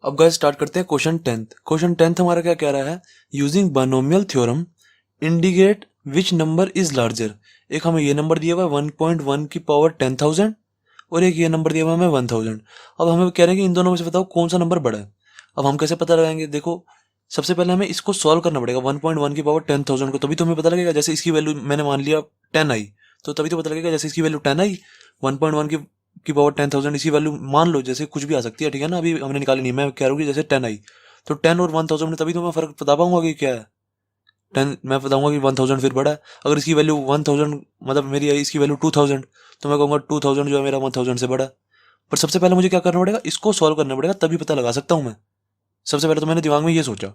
अब guys start करते हैं क्वेश्चन 10th। क्वेश्चन 10th हमारा क्या कह रहा है, using binomial theorem indicate which number is larger. एक हमें ये नंबर दिया हुआ है 1.1 की पावर 10,000 और एक ये नंबर दिया हुआ है हमें 1000। अब हमें कह रहे हैं कि इन दोनों में से बताओ कौन सा नंबर बड़ा है। अब हम कैसे पता लगाएंगे, देखो सबसे पहले हमें इसको सॉल्व करना पड़ेगा 1.1 की पावर 10,000 को, तभी तो हमें पता लगेगा। जैसे इसकी वैल्यू मैंने मान लिया 10 आई, तो तभी तो पता लगेगा। जैसे इसकी वैल्यू 10 आई, 1.1 की पावर 10,000 इसी वैल्यू मान लो, जैसे कुछ भी आ सकती है, ठीक है ना। अभी हमने निकाली नहीं, मैं कह रहा हूँ कि जैसे 10 आई तो 10 और 1000 में तभी तो मैं फर्क बता पाऊंगा कि क्या है। 10 मैं बताऊंगा कि 1000 फिर बड़ा है। अगर इसकी वैल्यू 1000 मतलब मेरी है, इसकी वैल्यू 2000, तो मैं कहूँगा 2000 जो है मेरा 1000 से बड़ा है। पर सबसे पहले मुझे क्या करना पड़ेगा, इसको सॉल्व करना पड़ेगा, तभी पता लगा सकता हूँ मैं। सबसे पहले तो मैंने दिमाग में ये सोचा,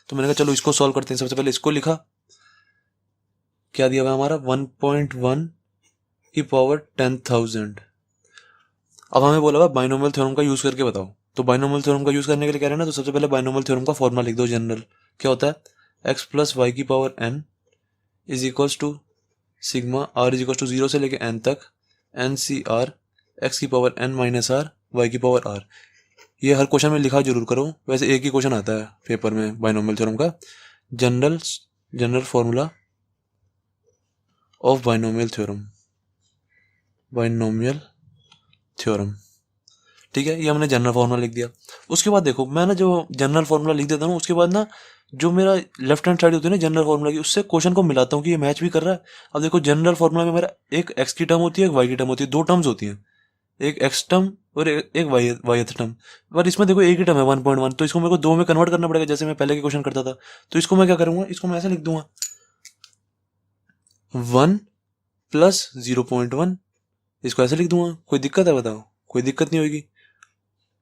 तो मैंने कहा चलो इसको सॉल्व करते हैं। सबसे पहले इसको लिखा, क्या दिया हुआ हमारा 1.1 की पावर 10,000। अब हमें बोला हुआ बाइनोमियल थ्योरम का यूज करके बताओ, तो बाइनोमियल थ्योरम का यूज करने के लिए कह रहे हैं ना, तो सबसे पहले बाइनोमियल थ्योरम का फॉर्मूला लिख दो जनरल। क्या होता है, एक्स प्लस वाई की power n is equals to sigma r is equals to 0 से लेके एन तक एन सी आर एक्स की power n minus r y की पावर आर। ये हर क्वेश्चन में लिखा जरूर करो, वैसे एक ही क्वेश्चन आता है पेपर में बाइनोमियल थ्योरम का। General formula of binomial theorem, ठीक है। ये हमने जनरल फार्मूला लिख दिया। उसके बाद देखो मैं ना जो जनरल फार्मूला लिख देता हूँ, उसके बाद ना जो मेरा लेफ्ट हैंड साइड होती है ना जनरल फार्मूला की, उससे क्वेश्चन को मिलाता हूँ कि ये मैच भी कर रहा है। अब देखो जनरल फार्मूला में मेरा एक एक्स की टर्म होती है, एक वाई की टर्म होती है, दो टर्म्स होती हैं, एक एक्स टर्म और एक वाई टर्म। पर इसमें देखो एक ही टर्म है 1.1, तो इसको मेरे को दो में कन्वर्ट करना पड़ेगा, जैसे मैं पहले के क्वेश्चन करता था। तो इसको मैं क्या करूंगा, इसको मैं ऐसे लिख दूंगा 1 प्लस 0.1, इसको ऐसे लिख दूंगा। कोई दिक्कत है बताओ, कोई दिक्कत नहीं होगी।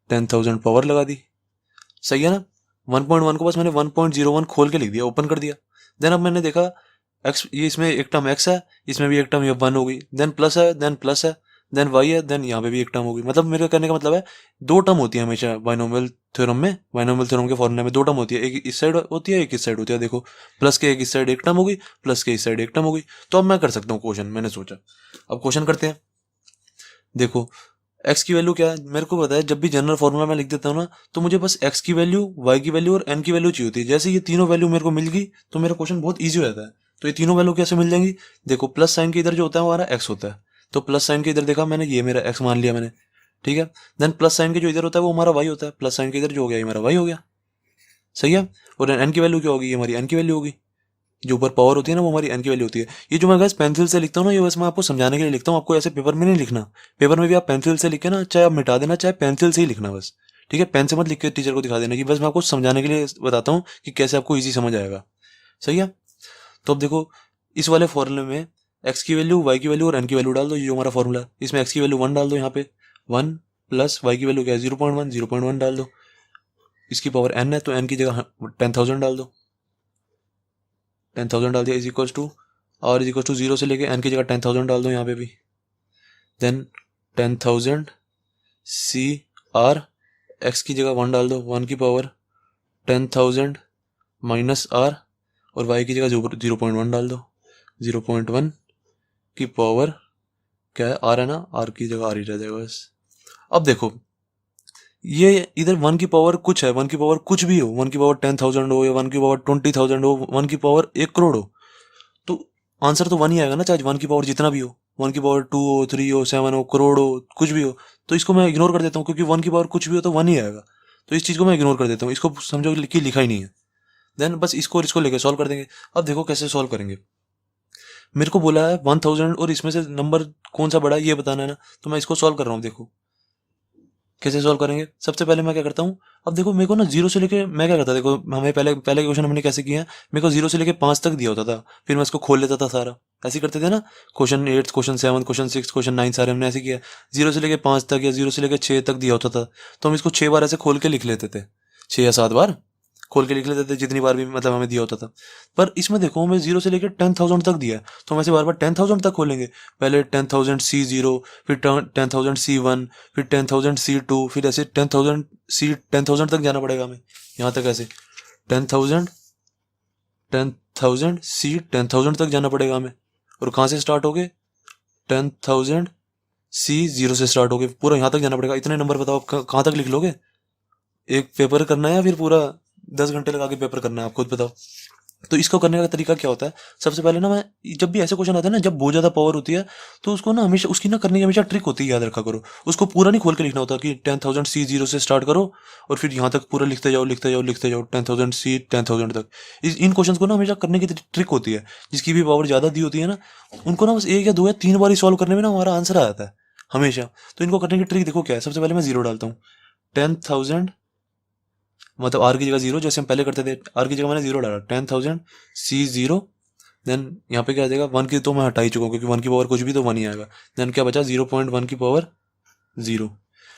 10,000 पावर लगा दी, सही है ना। 1.1 को बस मैंने 1.01 खोल के लिख दिया, ओपन कर दिया। देन अब मैंने देखा एक्स, ये इसमें एक टर्म एक्स है, इसमें भी एक टर्म ये 1 हो गई, देन प्लस है, देन प्लस है, देन वाई है, देन यहाँ पे भी एक टर्म होगी। मतलब मेरे कहने का मतलब है दो टर्म होती है हमेशा बाइनोमियल थ्योरम में। बाइनोमियल थ्योरम के फॉर्मूले में दो टर्म होती है, एक इस साइड होती है, एक इस साइड होती है। देखो प्लस के एक इस साइड एक टर्म होगी, प्लस के इस साइड एक टर्म होगी। तो अब मैं कर सकता हूँ क्वेश्चन, मैंने सोचा अब क्वेश्चन करते हैं। देखो एक्स की वैल्यू क्या है मेरे को पता है, जब भी जनरल फॉर्मूला मैं लिख देता हूँ ना, तो मुझे बस एक्स की वैल्यू, वाई की वैल्यू और एन की वैल्यू चाहिए होती है। जैसे ये तीनों वैल्यू मेरे को मिल गई तो मेरा क्वेश्चन बहुत ईजी हो जाता है। तो ये तीनों वैल्यू कैसे मिल जाएंगी, देखो प्लस साइन के इधर जो होता है हमारा एक्स होता है, तो प्लस साइन के इधर देखा मैंने, ये मेरा एक्स मान लिया मैंने, ठीक है। देन प्लस साइन के जो इधर होता है वो हमारा वाई होता है, प्लस साइन के इधर जो हो गया ये हमारा वाई हो गया, सही है। और एन की वैल्यू क्या होगी, ये हमारी एन की वैल्यू होगी। जो ऊपर पावर होती है ना वो हमारी एन की वैल्यू होती है। ये जो मैं गैस पेंसिल से लिखता हूँ ना, ये बस मैं आपको समझाने के लिए लिखता हूँ, आपको ऐसे पेपर में नहीं लिखना। पेपर में भी आप पेंसिल से लिखे ना, चाहे आप मिटा देना, चाहे पेंसिल से ही लिखना बस, ठीक है। पेन से मत लिख के टीचर को दिखा देना, कि बस मैं आपको समझाने के लिए बताता हूँ कि कैसे आपको ईजी समझ आएगा, सही है। तो अब देखो इस वाले फॉर्मूले में एक्स की वैल्यू, वाई की वैल्यू और एन की वैल्यू डाल दो। ये जो हमारा फॉर्मूला, इसमें एक्स की वैल्यू 1 डाल दो, यहाँ पे 1 प्लस वाई की वैल्यू क्या है 0.1, 0.1 डाल दो। इसकी पावर एन है तो एन की जगह 10,000 डाल दो, 10,000 डाल दिया, इज इक्वल्स टू और इज इक्वल टू 0 से लेके एन की जगह 10,000 डाल दो यहाँ पे भी। देन 10,000 सी आर एक्स की जगह 1 डाल दो, 1 की पावर 10,000 माइनस आर और वाई की जगह 0.1 डाल दो, 0.1 की पावर क्या है आर है ना, आर की जगह आर ही रह जाएगा बस। अब देखो ये इधर 1 की पावर कुछ है, 1 की पावर कुछ भी हो, 1 की पावर 10,000 हो या 1 की पावर 20,000 हो, 1 की पावर 1 करोड़ हो, तो आंसर तो 1 ही आएगा ना, चाहे 1 की पावर जितना भी हो। 1 की पावर 2 हो, 3 हो, 7 हो, करोड़ हो, कुछ भी हो। तो इसको मैं इग्नोर कर देता हूँ, क्योंकि 1 की पावर कुछ भी हो तो 1 ही आएगा। तो इस चीज़ को मैं इग्नोर कर देता हूँ, इसको समझो कि लिखा ही नहीं है। देन बस इसको और इसको लेके सॉल्व कर देंगे। अब देखो कैसे सॉल्व करेंगे। मेरे को बोला है 1000 और इसमें से नंबर कौन सा बड़ा है ये बताना है ना, तो मैं इसको सॉल्व कर रहा हूँ। देखो कैसे सॉल्व करेंगे, सबसे पहले मैं क्या करता हूँ, अब देखो मेरे को ना 0 से लेके मैं क्या करता, देखो हमें पहले पहले क्वेश्चन हमने कैसे किया है, मेरे को 0 से लेके 5 तक दिया होता था, फिर मैं इसको खोल लेता था सारा। ऐसे ही करते थे ना, क्वेश्चन 8, क्वेश्चन 7, क्वेश्चन 6, क्वेश्चन 9 सारे हमने ऐसे किया। 0 से लेके 5 तक या 0 से लेके 6 तक दिया होता था, तो हम इसको 6 बार ऐसे खोल के लिख लेते थे, 6 या 7 बार खोल के लिख लेते थे, जितनी बार भी मतलब हमें दिया होता था। पर इसमें देखो हमें 0 से लेकर 10,000 तक दिया है, तो हम ऐसे बार बार 10,000 तक खोलेंगे। पहले 10,000 C0, फिर 10,000 C1, फिर 10,000 C2, फिर ऐसे 10,000 तक जाना पड़ेगा हमें, यहाँ तक ऐसे 10,000 10,000 C 10,000 तक जाना पड़ेगा हमें। और कहाँ से स्टार्ट हो गए, 10,000 C 0 से स्टार्ट हो गए, पूरा यहाँ तक जाना पड़ेगा। इतने नंबर बताओ आप कहाँ तक लिख लोगे, एक पेपर करना है या फिर पूरा 10 घंटे लगा के पेपर करना है, आप खुद बताओ। तो इसको करने का तरीका क्या होता है, सबसे पहले ना मैं, जब भी ऐसे क्वेश्चन आता है ना जब बहुत ज़्यादा पावर होती है, तो उसको ना हमेशा उसकी ना करने की हमेशा ट्रिक होती है, याद रखा करो। उसको पूरा नहीं खोल के लिखना होता कि 10,000 C0 से स्टार्ट करो और फिर यहाँ तक पूरा लिखते जाओ लिखते जाओ लिखते जाओ 10,000 C 10,000 तक। इन क्वेश्चन को ना हमेशा करने की ट्रिक होती है, जिसकी भी पावर ज़्यादा दी होती है ना, उनको ना बस 1 या 2 या 3 बार ही सॉल्व करने में ना हमारा आंसर आ जाता है हमेशा। तो इनको करने की ट्रिक देखो क्या है, सबसे पहले मैं 0 डालता हूँ। 10,000 मतलब आर की जगह 0, जैसे हम पहले करते थे, आर की जगह मैंने 0 डाला, 10,000 C0। देन यहाँ पे क्या आ जाएगा, 1 की तो मैं हटा ही चुका हूँ क्योंकि 1 की पावर कुछ भी तो 1 ही आएगा। देन क्या बचा, 0.1 की पावर 0।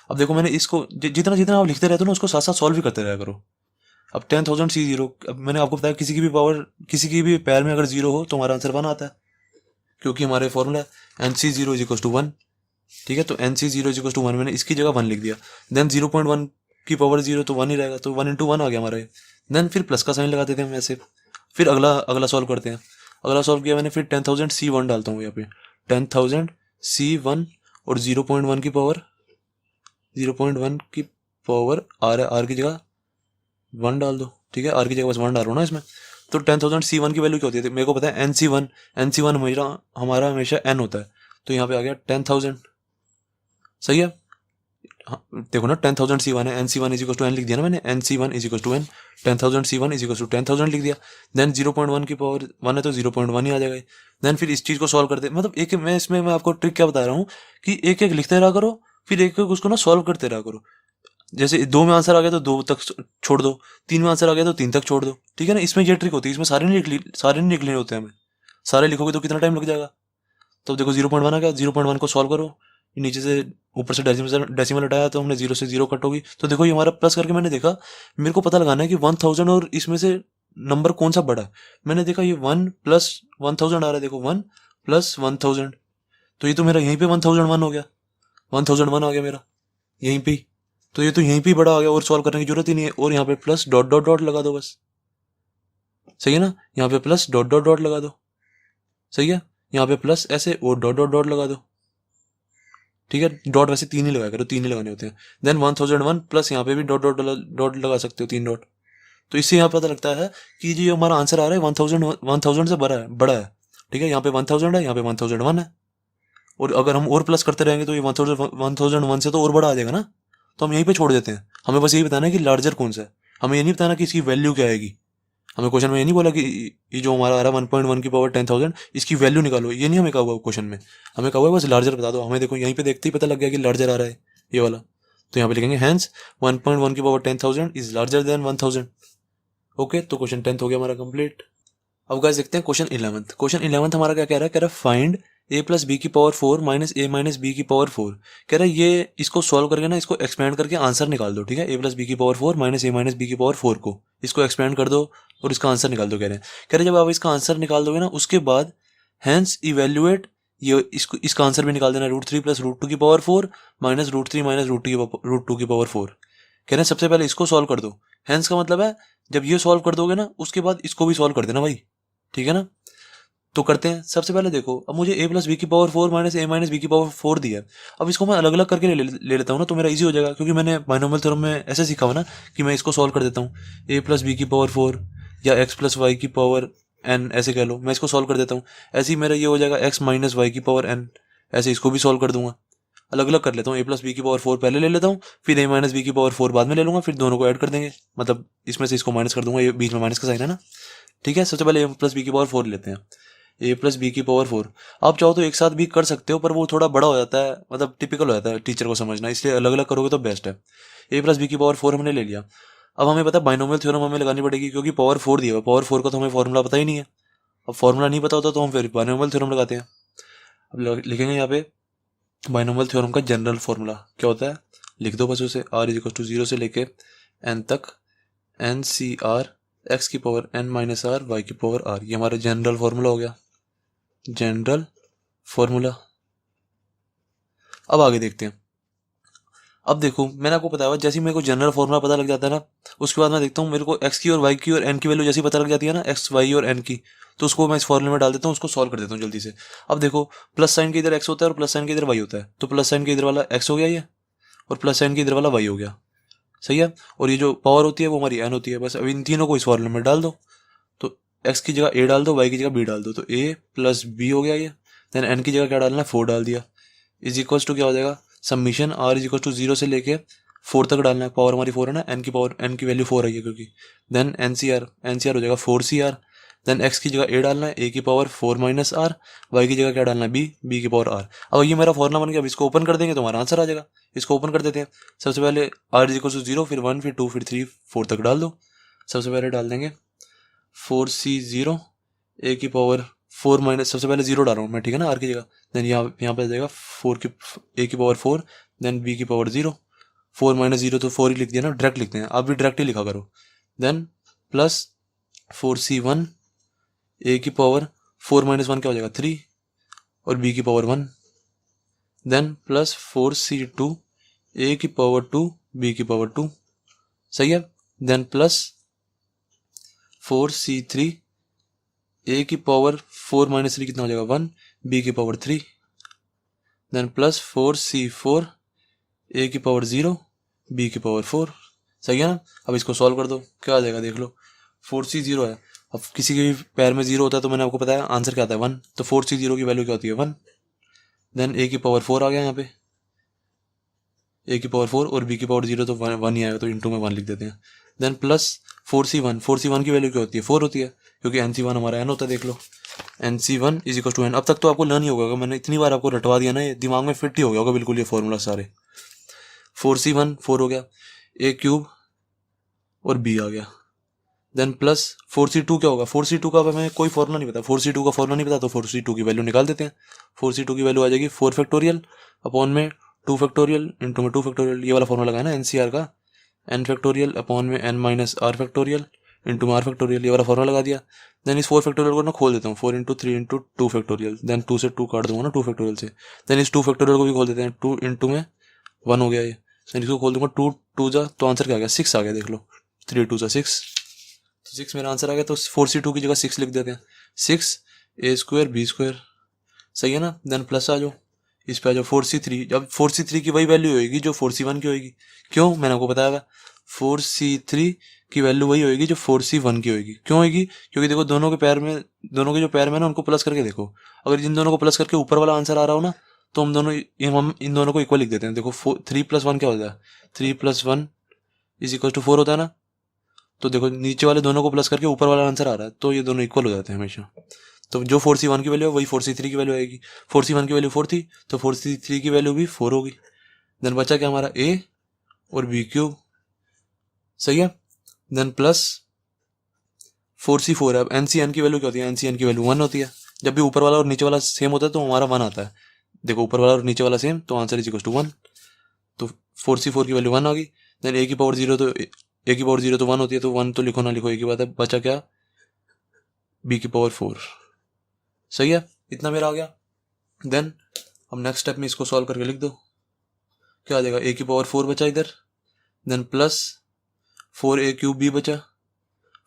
अब देखो मैंने इसको जितना जितना आप लिखते रहते हो ना उसको साथ साथ सॉल्व भी करते रहा करो। अब 10,000 C0, अब मैंने आपको बताया किसी की भी पावर, किसी की भी पैर में अगर 0 हो तो हमारा आंसर 1 आता है, क्योंकि हमारे फॉर्मूला NC0 = 1। ठीक है, तो NC0 = 1, मैंने इसकी जगह 1 लिख दिया। देन 0.1 की पावर 0 तो 1 ही रहेगा, तो 1 × 1 आ गया हमारा। देन फिर प्लस का साइन लगा देते हैं हम ऐसे। फिर अगला अगला सॉल्व करते हैं। अगला सॉल्व किया मैंने, फिर 10,000 C1 डालता हूँ यहाँ पे, 10,000 C1 और 0.1 की पावर, 0.1 की पावर आर की जगह 1 डाल दो। ठीक है, आर की जगह बस 1 डालो ना इसमें। तो 10,000 C1 की वैल्यू क्या होती है, मेरे को पता है NC1, NC1 हमारा हमेशा n होता है, तो यहाँ पे आ गया 10,000। सही है, हाँ, देखो ना 10,000 C1 है, NC1 = n लिख दिया ना मैंने, NC1 = n, 10,000 C1 = 10,000 लिख दिया। देन 0.1 की पावर 1 है तो 0.1 ही आ जाएगा। देन फिर इस चीज़ को सॉल्व करते, मतलब एक मैं इसमें मैं आपको ट्रिक क्या बता रहा हूँ कि एक एक लिखते रहा करो, फिर एक एक उसको ना सॉल्व करते रहा करो। जैसे 2 में आंसर आ गया तो 2 तक छोड़ दो, 3 में आंसर आ गया तो 3 तक छोड़ दो। ठीक है ना, इसमें ये ट्रिक होती है, इसमें सारे नहीं लिखने होते हमें। सारे लिखोगे तो कितना टाइम लग जाएगा। तो देखो 0.1 आ गया, 0.1 को सॉल्व करो, नीचे से ऊपर से डेसिमल हटाया तो हमने 0 से 0 कट होगी। तो देखो ये हमारा प्लस करके मैंने देखा, मेरे को पता लगाना है कि 1,000 और इसमें से नंबर कौन सा बड़ा है। मैंने देखा ये 1 + 1,000 आ रहा है, देखो 1 + 1,000, तो ये तो मेरा यहीं पे 1,001 हो गया, 1,001 आ गया मेरा यहीं पे ही। तो ये तो यहीं पे ही बड़ा आ गया और सॉल्व करने की जरूरत ही नहीं है। और यहाँ पे प्लस डॉट डॉट डॉट लगा दो बस। सही है ना, यहाँ पे प्लस डॉट डॉट डॉट लगा दो। सही है, यहाँ पे प्लस ऐसे और डॉट डॉट डॉट लगा दो। ठीक है, डॉट वैसे 3 ही लगाया करो, 3 ही लगाने होते हैं। देन 1,001 प्लस यहाँ पे भी डॉट डॉट डॉट लगा सकते हो, 3 डॉट। तो इससे यहाँ पता लगता है कि जो हमारा आंसर आ रहा है 1,000 से बड़ा है। ठीक है, यहाँ पे 1,000 है, यहाँ पे 1,001 है। और अगर हम और प्लस करते रहेंगे तो ये 1,001 से तो और बड़ा आ जाएगा ना। तो हम यहीं पे छोड़ देते हैं, हमें बस यही बताना है कि लार्जर कौन सा है, हमें ये नहीं बताना कि इसकी वैल्यू क्या आएगी। हमें क्वेश्चन में ये नहीं बोला कि ये जो हमारा आ रहा है 1.1 की पावर 10,000 इसकी वैल्यू निकालो, ये नहीं हमें कहा हुआ क्वेश्चन में। हमें कहा हुआ है बस लार्जर बता दो। हमें देखो यहीं पे देखते ही पता लग गया कि लार्जर आ रहा है ये वाला, तो यहाँ पे लिखेंगे हैंस 1.1 की power 10,000 is larger than 1,000। Okay, तो क्वेश्चन 10 हो गया हमारा कंप्लीट। अब गाइस देखते हैं क्वेश्चन 11। क्वेश्चन 11 हमारा क्या कह रहा है फाइंड a + b की पावर 4 - a - b की पावर 4। कह रहा है ये इसको सॉल्व करके ना इसको एक्सपेंड करके आंसर निकाल दो। ठीक है, a + b की पावर 4 - a - b की पावर 4 को इसको एक्सपेंड कर दो और इसका आंसर निकाल दो। कह रहे जब आप इसका आंसर निकाल दोगे ना उसके बाद हैंस इवेल्युएट ये इसका आंसर भी निकाल देना √3 + √2 की पावर 4 - √3 - √2 की पावर 4। कह रहे हैं सबसे पहले इसको सॉल्व कर दो। हैंस का मतलब है जब ये सॉल्व कर दोगे ना उसके बाद इसको भी सॉल्व कर देना भाई। ठीक है ना, तो करते हैं। सबसे पहले देखो, अब मुझे a + b की पावर 4 - a - b की पावर 4 दिया है। अब इसको मैं अलग अलग करके ले लेता हूँ ना, तो मेरा इजी हो जाएगा, क्योंकि मैंने बाइनोमियल थ्योरम में ऐसे सीखा हुआ ना कि मैं इसको सॉल्व कर देता हूँ। a + b की पावर 4 या x + y की पावर n, ऐसे कह लो, मैं इसको सॉल्व कर देता हूँ। ऐसे ही मेरा ये हो जाएगा x - y की पावर n, ऐसे इसको भी सॉल्व कर दूंगा। अलग अलग कर लेता हूँ, a + b की पावर 4 पहले ले लेता हूँ, फिर a - b की पावर 4 बाद में ले लूंगा, फिर दोनों को ऐड कर देंगे, मतलब इसमें से इसको माइनस कर दूंगा, ये बीच में माइनस का साइन है ना। ठीक है, सबसे पहले a + b की पावर 4 लेते हैं। a + b की पावर 4 आप चाहो तो एक साथ भी कर सकते हो, पर वो थोड़ा बड़ा हो जाता है, मतलब टिपिकल हो जाता है टीचर को समझना, इसलिए अलग अलग करोगे तो बेस्ट है। a + b की पावर 4 हमने ले लिया। अब हमें पता है बाइनोमियल थ्योरम हमें लगानी पड़ेगी, क्योंकि पावर 4 दिया हुआ, पावर 4 का तो हमें फॉर्मूला पता ही नहीं है। अब फॉर्मूला नहीं पता होता तो हम फिर बाइनोमियल थ्योरम लगाते हैं। अब लिखेंगे यहाँ पे बाइनोमियल थ्योरम का जनरल फॉर्मूला क्या होता है, लिख दो बस उसे, r = 0 से लेके n तक NCR x की पावर n - r y की पावर r, ये हमारा जनरल फॉर्मूला हो गया, जनरल फॉर्मूला। अब आगे देखते हैं। अब देखो मैंने आपको बताया जैसे ही मेरे को जनरल फॉर्मूला पता लग जाता है ना, उसके बाद मैं देखता हूँ मेरे को x की और y की और n की वैल्यू जैसी पता लग जाती है ना, x y और n की, तो उसको मैं इस फॉर्मूले में डाल देता हूँ, उसको सॉल्व कर देता हूँ जल्दी से। अब देखो प्लस साइन के इधर x होता है और प्लस साइन के इधर y होता है, तो प्लस साइन के इधर वाला x हो गया ये, और प्लस साइन के इधर वाला y हो गया। सही है। और ये जो पावर होती है वो हमारी n होती है। बस अब इन तीनों को इस फॉर्मूले में डाल दो, तो x की जगह a डाल दो, y की जगह b डाल दो, तो a प्लस b हो गया ये। देन n की जगह क्या डालना है, 4 डाल दिया, इज इक्वल्स टू क्या हो जाएगा, summation r is equals to 0 से लेके 4 तक डालना है। पावर हमारी 4 है ना, n की पावर, n की वैल्यू 4 आई है क्योंकि। देन NCR हो जाएगा 4CR। देन x की जगह a डालना है, a की पावर 4 माइनस r, y की जगह क्या डालना है, b की पावर r। अब ये मेरा फॉर्मूला बन गया। अब इसको ओपन कर देंगे तो हमारा आंसर आ जाएगा। इसको ओपन कर देते हैं। सबसे पहले r इज इक्वल्स टू 0, फिर 1, फिर 2, फिर 3, 4 तक डाल दो। सबसे पहले डाल देंगे 4C0, a की पावर 4 माइनस, सबसे पहले 0 डाल रहा हूँ मैं, ठीक है ना, r की जगह। देन यहाँ पे आ जाएगा 4 की a की पावर 4, देन b की पावर 0, 4 माइनस 0 तो 4 ही लिख दिया ना, डायरेक्ट लिखते हैं, आप भी डायरेक्ट ही लिखा करो। देन प्लस 4C1, a की पावर 4 माइनस 1 क्या हो जाएगा 3, और b की power 1। Then plus 4C2, a की पावर 2, b की पावर 2, सही है। देन प्लस 4C3, a की पावर 4 माइनस 3 कितना हो जाएगा 1, b की power 3। Then plus 4C4, a की पावर 0, b की पावर 4, सही है ना। अब इसको सॉल्व कर दो, क्या आ जाएगा देख लो। 4C0 है, अब किसी के भी पैर में 0 होता है तो मैंने आपको बताया आंसर क्या आता है 1, तो 4C0 की वैल्यू क्या होती है 1। देन a की पावर 4 आ गया यहाँ पे, a की पावर 4 और b की पावर 0 तो 1 ही आएगा, तो इंटू में 1 लिख देते हैं। देन प्लस 4C1 की वैल्यू क्या होती है 4 होती है, क्योंकि NC1 हमारा n होता है, देख लो NC1 is equal to n। अब तक तो आपको लर्न ही होगा, मैंने इतनी बार आपको रटवा दिया ना, ये दिमाग में फिट ही हो गया होगा बिल्कुल ये फॉर्मूला सारे। 4C1 4 हो गया, a क्यूब और b आ गया। देन प्लस 4C2 क्या होगा, 4C2 का हमें कोई फॉर्मूला नहीं पता, 4C2 का फॉर्मूला नहीं पता, तो 4C2 की वैल्यू निकाल देते हैं। 4C2 की वैल्यू आ जाएगी 4 फैक्टोरियल अपॉन में 2 फैक्टोरियल इंटू में 2 फैक्टोरियल, ये वाला फॉर्मूला लगाया ना NCR का, n फैक्टोरियल अपॉन में n minus r factorial into में r फैक्टोरियल, ये वाला फॉर्मूला लगा दिया। देन इस 4 फैक्टोरियल को ना खोल देता हूँ, 4 इंटू 3 इंटू 2 फैक्टोरियल, देन 2 से 2 काट दूंगा ना 2 फैक्टोरियल से। देन इस 2 फैक्टोरियल को भी खोल देते हैं, 2 इंटू में 1 हो गया ये। देन इसको खोल दूंगा 2 2 जा, तो आंसर क्या आ गया 6 आ गया, देख लो 3 2 जा 6, तो 6 मेरा आंसर आ गया। तो 4C2 की जगह 6 लिख देते हैं, 6 a स्क्वायर b स्क्वायर, सही है ना। देन प्लस आ जाओ, इस पे आ जाओ 4C3। अब 4C3 की वही वैल्यू होगी जो 4C1 की होगी, क्यों मैंने आपको बताया था 4C3 की वैल्यू वही होगी जो 4C1 की होगी। क्यों होगी, क्योंकि देखो दोनों के दोनों के जो पैर में ना उनको प्लस करके देखो, अगर इन दोनों को प्लस करके ऊपर वाला आंसर आ रहा हो ना, तो हम इन दोनों को इक्वल लिख देते हैं। देखो 3 + 1 क्या होता है, 3 + 1 इज इक्वल टू 4 होता है ना, तो देखो नीचे वाले दोनों को प्लस करके ऊपर वाला आंसर आ रहा है, तो ये दोनों इक्वल हो जाते हैं हमेशा। तो जो 4C1 की वैल्यू है वही 4C3 की वैल्यू आएगी। 4C1 की वैल्यू 4 थी, तो 4C3 की वैल्यू भी 4 होगी। देन बचा क्या हमारा a और b क्यूब, सही है। देन प्लस 4C4 है। अब NCN की वैल्यू क्या होती है, NCN की वैल्यू 1 होती है। जब भी ऊपर वाला और नीचे वाला सेम होता है तो हमारा 1 आता है। देखो ऊपर वाला और नीचे वाला सेम, तो आंसर इज इक्वल टू 1। तो 4C4 की वैल्यू 1 आ गई। देन a की पावर 0, तो a की पावर 0 तो 1 होती है, तो 1 तो लिखो ना लिखो एक ही बात है। बचा क्या, b की पावर 4, सही है। इतना मेरा आ गया। देन अब नेक्स्ट स्टेप में इसको सॉल्व करके लिख दो, क्या आ जाएगा, a की पावर 4 बचा इधर, then plus 4a cube b बचा,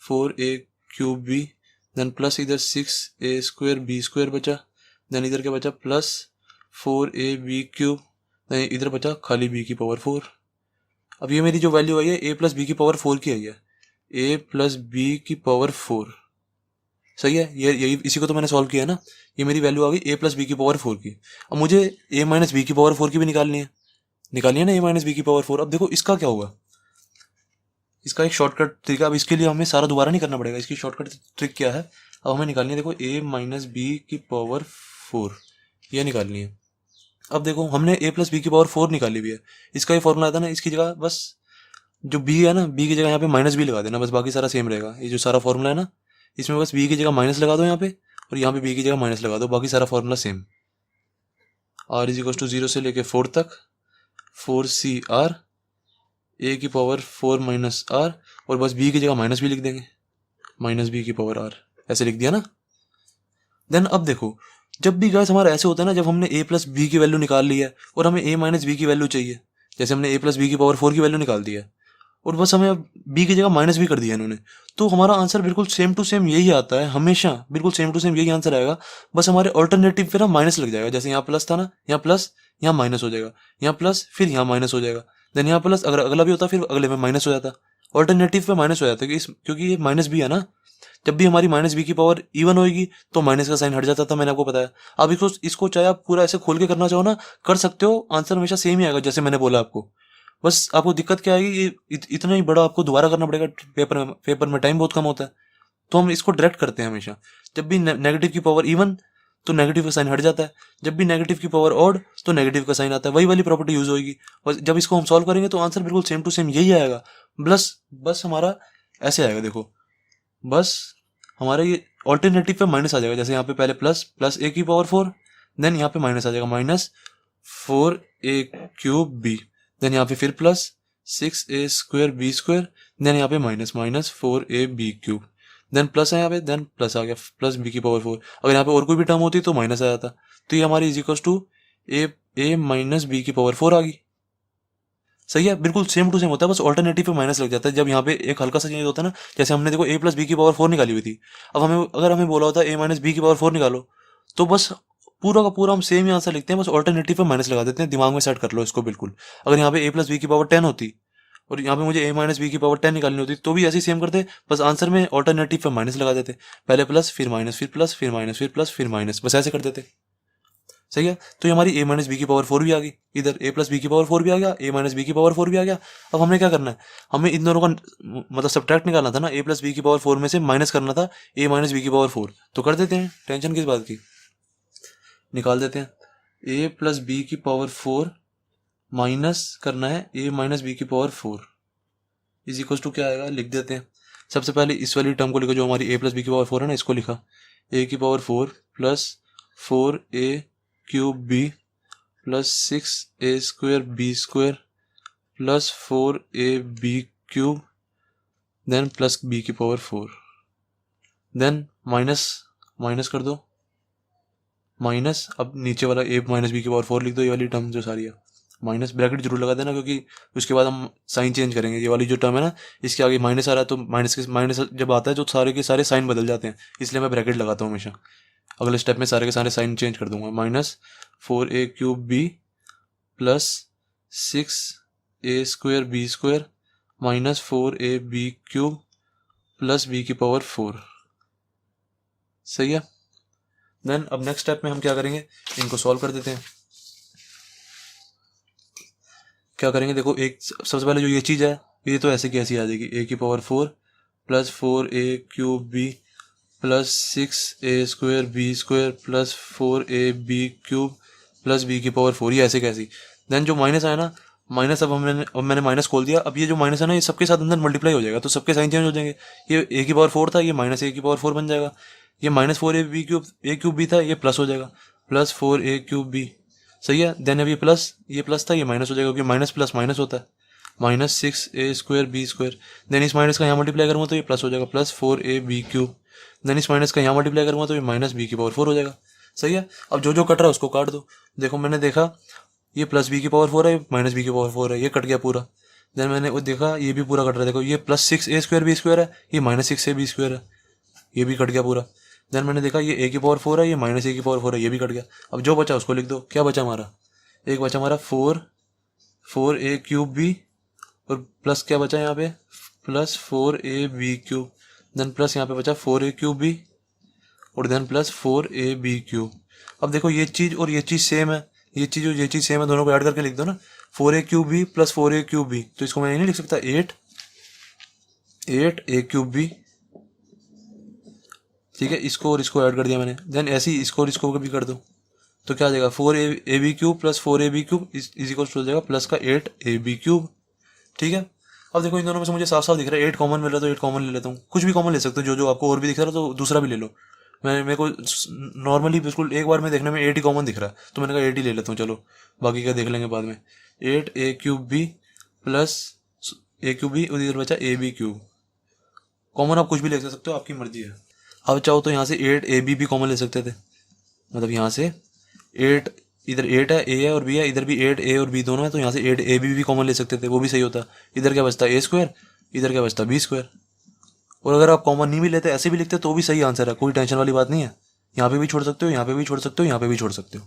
4a cube b, then plus इधर 6a स्क्वायर b स्क्वायर बचा, देन इधर क्या बचा प्लस 4ab क्यूब, देन इधर बचा खाली b की पावर 4। अब ये मेरी जो वैल्यू आई है a प्लस b की पावर 4 की आई है, a प्लस b की पावर 4, सही है। ये यही इसी को तो मैंने सॉल्व किया है ना। ये मेरी वैल्यू आ गई a प्लस बी की पावर 4 की। अब मुझे a माइनस बी की पावर 4 की भी निकालनी है ना, a माइनस बी की पावर 4। अब देखो इसका क्या होगा, इसका एक शॉर्टकट तरीका, अब इसके लिए हमें सारा दोबारा नहीं करना पड़ेगा। इसकी शॉर्टकट ट्रिक क्या है, अब हमें निकालनी है, देखो a माइनस बी की पावर 4 ये निकालनी है। अब देखो हमने a प्लस बी की पावर 4 निकाली हुई है। इसका ये फॉर्मूला था ना, इसकी जगह बस जो b है ना, b की जगह यहाँ पे माइनस बी लगा देना, बस बाकी सारा सेम रहेगा। ये जो सारा फॉर्मूला है ना, इसमें बस b की जगह माइनस लगा दो यहाँ पे, और यहाँ पे b की जगह माइनस लगा दो, बाकी सारा formula same. r is equal to 0 से लेके 4 तक 4CR a की पावर 4 माइनस r, और बस b की जगह माइनस भी लिख देंगे, माइनस b की पावर r, ऐसे लिख दिया ना। देन अब देखो जब भी गाइस हमारा ऐसे होता है ना, जब हमने a प्लस बी की वैल्यू निकाल ली है और हमें a माइनस बी की वैल्यू चाहिए, जैसे हमने a प्लस बी की पावर 4 की वैल्यू निकाल दी है और बस हमें अब b की जगह माइनस भी कर दिया इन्होंने, तो हमारा आंसर बिल्कुल सेम टू सेम यही आता है, हमेशा बिल्कुल सेम टू सेम यही आंसर आएगा। बस हमारे ऑल्टरनेटिव पे ना माइनस लग जाएगा, जैसे यहाँ प्लस था ना, यहाँ प्लस यहाँ माइनस हो जाएगा, यहाँ प्लस फिर यहाँ माइनस हो जाएगा। देन यहाँ प्लस, अगर अगला भी होता फिर अगले में माइनस हो जाता, ऑल्टरनेटिव पे माइनस हो जाता, क्योंकि ये माइनस बी है ना, जब भी हमारी माइनस बी की पावर इवन होगी तो माइनस का साइन हट जाता था, मैंने आपको बताया। अब इसको चाहे आप पूरा ऐसे खोल के करना चाहो ना, कर सकते हो, आंसर हमेशा सेम ही आएगा जैसे मैंने बोला आपको। बस आपको दिक्कत क्या आएगी, ये इतना ही बड़ा आपको दोबारा करना पड़ेगा, पेपर में टाइम बहुत कम होता है, तो हम इसको डायरेक्ट करते हैं हमेशा। जब भी नेगेटिव की पावर इवन तो नेगेटिव का साइन हट जाता है, जब भी नेगेटिव की पावर ऑड तो नेगेटिव का साइन आता है, वही वाली प्रॉपर्टी यूज होगी। और जब इसको हम सॉल्व करेंगे तो आंसर बिल्कुल सेम टू सेम यही आएगा, बस हमारा ऐसे आएगा, देखो बस हमारा ये ऑल्टरनेटिव पे माइनस आ जाएगा, जैसे यहाँ पे पहले प्लस ए की पावर 4, देन यहाँ पे माइनस आ जाएगा, माइनस 4a³ देन यहाँ पे फिर प्लस 6a² देन यहाँ पे माइनस 4ab³, देन प्लस है यहाँ पे, देन प्लस आ गया प्लस b की पावर 4। अगर यहाँ पे और कोई भी टर्म होती तो माइनस आ जाता, तो ये हमारी is equal to a minus b की पावर 4 आ गई। सही है, बिल्कुल सेम टू सेम होता है, बस ऑल्टरनेटिव पे माइनस लग जाता है जब यहाँ पे एक हल्का सा चेंज होता है ना। जैसे हमने देखो a प्लस बी की पावर 4 निकाली हुई थी, अब अगर हमें बोला होता a माइनस बी की पावर 4 निकालो, तो बस पूरा का पूरा हम सेम ही आंसर लिखते हैं, बस ऑल्टरनेटिव पे माइनस लगा देते हैं। दिमाग में सेट कर लो इसको बिल्कुल। अगर यहाँ पे a प्लस बी की पावर 10 होती और यहाँ पे मुझे a माइनस बी की पावर 10 निकालनी होती, तो भी ऐसे ही सेम करते, बस आंसर में ऑल्टरनेटिव पे माइनस लगा देते, पहले प्लस फिर माइनस फिर प्लस फिर माइनस फिर प्लस फिर माइनस, बस ऐसे कर देते। सही है, तो ये हमारी a माइनस बी की पावर 4 भी आ गई, इधर a प्लस बी की पावर 4 भी आ गया, a माइनस बी की पावर 4 भी आ गया। अब हमने क्या करना है, हमें इन दोनों का मतलब सब्ट्रैक्ट निकालना था ना, a प्लस बी की पावर 4 में से माइनस करना था a माइनस बी की पावर 4, तो कर देते हैं, टेंशन किस बात की, निकाल देते हैं। a प्लस बी की पावर 4 माइनस करना है a माइनस बी की पावर 4 इज इक्वल टू क्या आएगा, लिख देते हैं। सबसे पहले इस वाली टर्म को लिखो जो हमारी a प्लस बी की पावर 4 है ना, इसको लिखा a की power 4 plus 4a³ plus 6a² plus 4ab³ then plus b की पावर 4, देन माइनस कर दो, माइनस अब नीचे वाला a माइनस बी की पावर 4 लिख दो, ये वाली टर्म जो सारी है, माइनस ब्रैकेट जरूर लगा देना, क्योंकि उसके बाद हम साइन चेंज करेंगे। ये वाली जो टर्म है ना, इसके आगे माइनस आ रहा है, तो माइनस जब आता है तो सारे के सारे साइन बदल जाते हैं, इसलिए मैं ब्रैकेट लगाता हूँ हमेशा। अगले स्टेप में सारे के सारे साइन चेंज कर दूंगा, minus 4a³ plus 6a² minus 4ab³ plus b की पावर 4। सही है, देन अब नेक्स्ट स्टेप में हम क्या करेंगे, इनको सॉल्व कर देते हैं। क्या करेंगे, देखो एक सबसे पहले जो ये चीज़ है, ये तो ऐसे की ऐसी आ जाएगी, a की power 4 plus 4a³ plus 6a² plus 4ab³ plus b की पावर 4, ये ऐसे कैसी। देन जो माइनस आया ना, माइनस अब मैंने माइनस खोल दिया, अब ये जो माइनस है ना, ये सबके साथ अंदर मल्टीप्लाई हो जाएगा, तो सबके साइन चेंज हो जाएंगे। ये a की पावर 4 था, ये माइनस a की पावर 4 बन जाएगा, ये माइनस 4ab³ भी था, ये प्लस हो जाएगा, प्लस 4a³ सही है। देन अब ये प्लस था, ये माइनस हो जाएगा, क्योंकि माइनस प्लस माइनस होता है, माइनस 6a²b²। देन इस माइनस का यहाँ मल्टीप्लाई करूँगा तो ये प्लस हो जाएगा, प्लस 4ab³। देन इस माइनस का यहाँ मल्टीप्लाई करूँगा तो ये माइनस b की पावर 4 हो जाएगा। सही है, अब जो जो कट रहा है उसको काट दो। देखो मैंने देखा ये प्लस b की पावर 4 है, माइनस b की पावर 4 है, ये कट गया पूरा। देन मैंने वो देखा ये भी पूरा कट रहा है, देखो ये प्लस 6a²b² है, ये माइनस 6ab² है, ये भी कट गया पूरा। देन मैंने देखा ये a की पावर 4 है, ये माइनस a की पावर 4 है, ये भी कट गया। अब जो बचा उसको लिख दो, क्या बचा हमारा, एक बचा हमारा 4a³ और प्लस क्या बचा यहाँ पे, प्लस 4ab³। देन प्लस यहाँ पे बचा 4a³ और देन प्लस 4ab³। अब देखो ये चीज़ और ये चीज़ सेम है, ये चीज़ और ये चीज़ सेम है, दोनों को ऐड करके लिख दो ना, 4a³ प्लस 4a³। तो इसको मैं नहीं लिख सकता 8a³। ठीक है, इसको और इसको ऐड कर दिया मैंने। देन ऐसे ही इसको और इसको भी कर दो, तो क्या आ जाएगा 4ab³ plus 4ab³ is equal हो जाएगा प्लस का 8ab³। ठीक है, अब देखो इन दोनों में से मुझे साफ साफ दिख रहा है 8 कॉमन मिल रहा है, तो 8 कॉमन ले लेता हूँ। कुछ भी कॉमन ले सकते हो, जो आपको और भी दिख रहा है तो दूसरा भी ले लो। मेरे को नॉर्मली बिल्कुल एक बार में देखने में 8 ही कॉमन दिख रहा है, तो मैंने कहा 8 ही ले लेता हूँ, चलो बाकी का देख लेंगे बाद में। 8a³ प्लस a³ और इधर बचा ab³। कॉमन आप कुछ भी ले सकते हो, आपकी मर्जी है। अब चाहो तो यहाँ से 8ab भी कॉमन ले सकते थे, मतलब यहाँ से 8 इधर 8 है, a है और b है, इधर भी 8a और b दोनों है, तो यहाँ से 8ab भी कॉमन ले सकते थे, वो भी सही होता। इधर क्या बचता a², इधर क्या बचता b²। और अगर आप कॉमन नहीं भी लेते, ऐसे भी लिखते तो भी सही आंसर है, कोई टेंशन वाली बात नहीं है। यहाँ पे भी छोड़ सकते हो, यहाँ पे भी छोड़ सकते हो, यहाँ पे भी छोड़ सकते हो।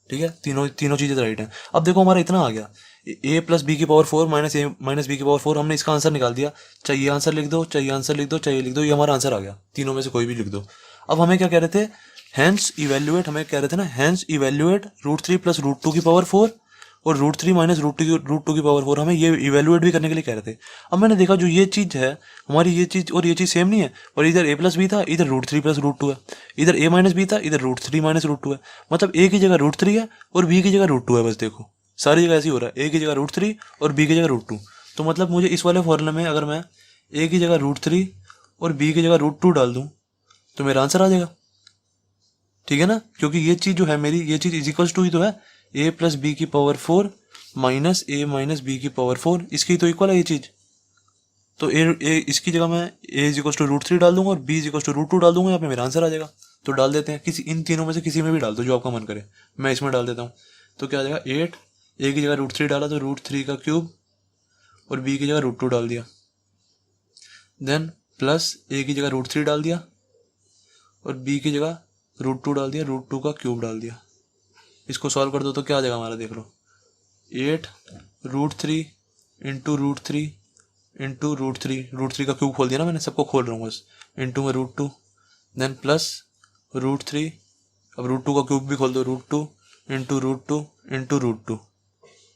ठीक है, तीनों चीज़ें राइट हैं। अब देखो हमारा इतना आ गया, ए प्लस बी की पावर 4 माइनस ए माइनस बी की पावर 4, हमने इसका आंसर निकाल दिया। चाहिए आंसर लिख दो, चाहिए आंसर लिख दो, चाहिए लिख दो, ये हमारा आंसर आ गया, तीनों में से कोई भी लिख दो। अब हमें क्या कह रहे थे, हैंस इवेल्युएट, हमें कह रहे थे ना हैंस इवेल्युएट √3 प्लस √2 की पावर 4 और √3 माइनस √2 की पावर 4, हमें ये इवेल्युएट भी करने के लिए कह रहे थे। अब मैंने देखा जो ये चीज़ है हमारी, ये चीज़ और ये चीज़ सेम नहीं है, और इधर a प्लस बी था, इधर √3 प्लस √2 है, इधर a माइनस बी था, इधर √3 माइनस √2 है, मतलब a की जगह √3 है और b की जगह √2 है। बस देखो सारी जगह ऐसे ही हो रहा है, a की जगह √3 और b की जगह √2। तो मतलब मुझे इस वाले फॉर्मूले में अगर मैं a की जगह √3 और b की जगह √2 डाल दूँ तो मेरा आंसर आ जाएगा, ठीक है ना, क्योंकि ये चीज़ जो है मेरी, ये चीज़ इज इक्वल्स टू ही तो है a प्लस बी की power 4 minus a minus B की पावर 4, इसकी तो इक्वल है ये चीज़। तो इसकी जगह मैं a इज इक्वल्स टू √3 डाल दूंगा और b इज इक्वल्स टू √2 डाल दूंगा, यहाँ पे मेरा आंसर आ जाएगा। तो डाल देते हैं, किसी इन तीनों में से किसी में भी डाल दो जो आपका मन करे, मैं इसमें डाल देता हूँ। तो क्या आ जाएगा 8, a की जगह √3 डाला तो √3 का क्यूब और b की जगह √2 डाल दिया, देन प्लस a की जगह √3 डाल दिया और b की जगह √2 डाल दिया, √2 का क्यूब डाल दिया। इसको सॉल्व कर दो तो क्या आ जाएगा हमारा, देख लो 8 √3 इंटू √3 इंटू √3 का क्यूब खोल दिया ना मैंने, सबको खोल रहा हूँ बस, इंटू में √2, देन प्लस √3, अब √2 का क्यूब भी खोल दो, √2 इंटू √2 इंटू √2,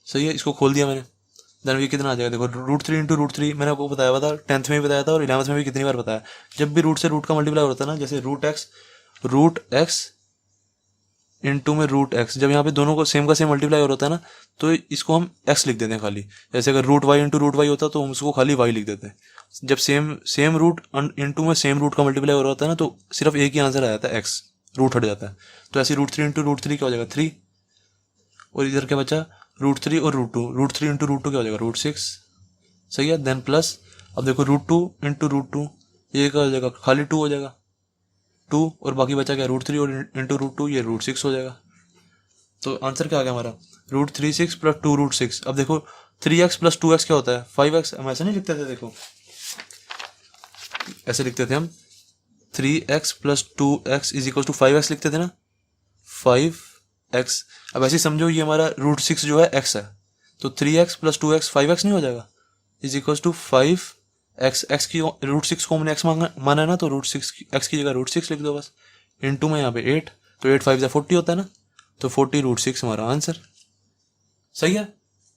सही है, इसको खोल दिया मैंने। देन ये कितना आ जाएगा, देखो √3 इंटू √3 मैंने आपको बताया हुआ था, 10th में भी बताया था और 11th में भी कितनी बार बताया, जब भी रूट से रूट का मल्टीप्लाई होता है ना, जैसे √x इंटू में √x, जब यहाँ पे दोनों को सेम का सेम मल्टीप्लाई हो रहा है ना, तो इसको हम x लिख देते हैं खाली। जैसे अगर √y इंटू √y होता तो हम उसको खाली y लिख देते हैं। जब सेम रूट इंटू में सेम रूट का मल्टीप्लाई हो रहा होता है ना, तो सिर्फ एक ही आंसर आ जाता है, x, रूट हट जाता है। तो ऐसे √3 इंटू √3 क्या हो जाएगा 3, और इधर क्या बचा √3 और √2, √3 इंटू √2 क्या हो जाएगा √6, सही है। देन प्लस, अब देखो √2 इंटू √2 ये क्या हो जाएगा, खाली 2 हो जाएगा, 2 और बाकी बचा क्या √3 और इंटू √2 ये √6 हो जाएगा। तो आंसर क्या आ गया हमारा √36 प्लस 2 √6। अब देखो 3x प्लस 2x क्या होता है 5x, हम ऐसे नहीं लिखते थे, देखो ऐसे लिखते थे हम, 3x plus 2x is equal to 5x लिखते थे ना, 5x। अब ऐसे समझो ये हमारा √6 जो है x है, तो 3x प्लस 2x 5x नहीं हो जाएगा, is equal to 5x, x की √6 को हमने x माना है ना, तो √6 x की जगह √6 लिख दो बस, इंटू में यहाँ पे 8, तो 8 5 से 40 होता है ना, तो 40 √6 हमारा आंसर, सही है।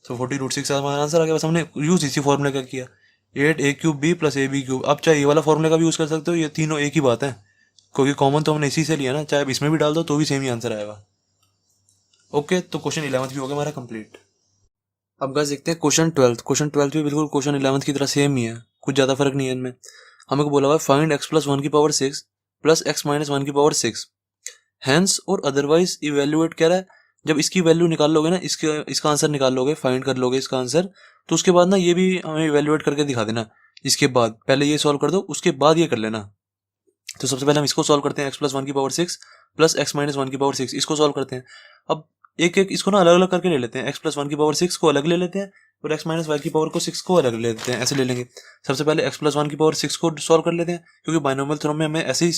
तो 40 √6 हमारा आंसर आ गया। बस हमने यूज इसी फॉर्मूले का किया, 8a³ b प्लस ab³। अब चाहे ये वाला फॉर्मूले का भी यूज कर सकते हो, ये तीनों एक ही बात है, क्योंकि कॉमन तो हमने इसी से लिया ना, चाहे आप इसमें भी डाल दो तो भी सेम ही आंसर आएगा। ओके, तो क्वेश्चन 11th भी हो गया हमारा कंप्लीट। अब गाइस देखते हैं क्वेश्चन 12th। क्वेश्चन 12th भी बिल्कुल क्वेश्चन 11th की तरह सेम ही है, कुछ ज़्यादा फर्क नहीं है इनमें। हमें को बोला हुआ है फाइंड x प्लस 1 की पावर 6 प्लस x माइनस 1 की पावर 6, हैंस और अदरवाइज इवेल्युएट कह रहा है। जब इसकी वैल्यू निकाल लोगे ना, इसका आंसर निकाल लोगे, फाइंड कर लोगे इसका आंसर, तो उसके बाद ना ये भी हमें इवेल्युएट करके दिखा देना। इसके बाद पहले ये सॉल्व कर दो, उसके बाद ये कर लेना। तो सबसे पहले हम इसको सॉल्व करते हैं, x प्लस 1 की पावर 6 प्लस x माइनस 1 की पावर 6, इसको सॉल्व करते हैं। अब एक एक इसको ना अलग अलग करके ले लेते हैं, x प्लस 1 की पावर 6 को अलग ले लेते हैं और x माइनस 1 की पावर को 6 को अलग ले लेते हैं, ऐसे ले लेंगे। सबसे पहले x प्लस 1 की पावर 6 को सॉल्व कर लेते हैं, क्योंकि बाइनोमियल थ्योरम में हमें ऐसे ही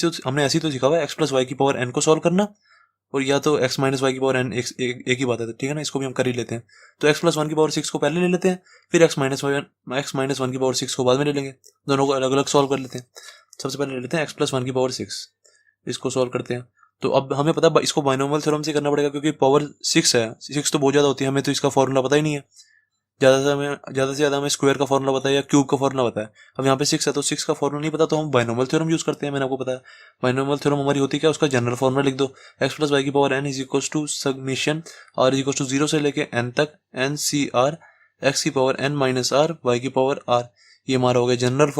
तो सीखा हुआ है x प्लस y की पावर n को सॉल्व करना, और या तो x माइनस वाई की पावर n एक ही बात है, ठीक है ना, इसको भी हम कर ही लेते हैं। तो x प्लस 1 की पावर 6 को पहले ले लेते हैं, फिर x माइनस 1 की पावर 6 को बाद में ले लेंगे, दोनों को अलग अलग सॉल्व कर लेते हैं। सबसे पहले ले लेते हैं x प्लस 1 की पावर 6, इसको सॉल्व करते हैं। तो अब हमें पता है इसको बाइनोमियल थ्योरम से करना पड़ेगा, क्योंकि पावर 6 है, 6 तो बहुत ज़्यादा होती है, हमें तो इसका फॉर्मूला पता ही नहीं है। ज़्यादा से ज़्यादा हमें स्क्वायर का फॉर्मूला पता है या क्यूब का फॉर्मूला पता है। अब यहाँ पे 6 है तो 6 का फॉर्मूला नहीं पता, तो हम बाइनोमियल थ्योरम यूज़ करते हैं। मैंने आपको पता है बाइनोमियल थ्योरम हमारी होती है क्या, उसका जनरल फॉर्मूला लिख दो, x प्लस वाई की power n is equal to summation r is equal to 0 से लेके n तक n c r x की power n minus r y की पावर r। ये हमारा हो गया जनरल